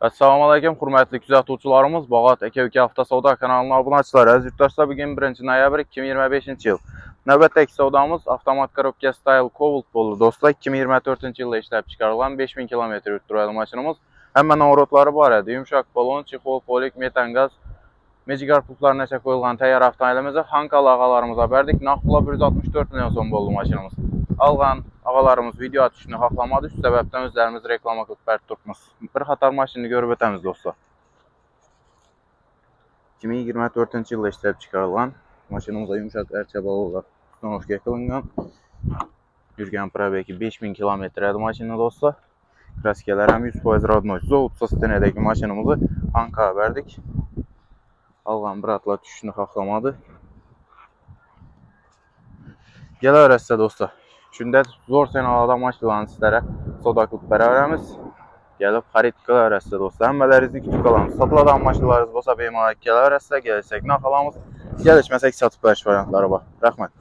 Assalamualaikum, hörmətli kuzatuvchilarimiz. Bağat Aka Avtosavdo kanalına abunə olsunlar. Əziz yurttaşlar, bugün 1 noyabr 2025 yıl. Növbətdəki savdamız avtomat korobka Style Cobalt olur. Dostlar, 2024 yılda işləb çıxarılan 5000 km yürütdürəli maşınımız. Həmən avratları barədə yumşaq balon, çixol, folik, metangaz, Mejigar pultlarına koyulan təyyar avtomobilimizə Hankal ağalarımıza verdik. Naqdla 164 milyon son oldu maşınımız. Alğan ağalarımız video atışını haqlamadı. Üst səbəbdən özlərimiz reklama qılıb bərk tutmuş. Bir xatar maşını görüb ötəmiz dostlar. 2024 yılda işləb çıxarılan maşınımıza yumşaq ərçəbalı olaraq ustanovka qılınğan. Yürgən probegi 5000 kilometrədir maşını dostlar. Kraskələr həm 100% radnoy. Zoltsa sistemədəki maşınımızı Hankala verdik. Alğan bıratla düşüşünü haqlamadı. Gələ öyrətsə dostlar. Gündə zor senalada maşınlarını sizlərə sodaqlıq bərabərəmiz. Gəlib xarid qıla öyrətsə dostlar. Həmmələrinizi küçük qalamız. Satıladan maşınlarınız olsa bemalak gələ öyrətsə, gələcək naxalamız. Gəlişməsək satıb bərk variantları var. Rəhmət.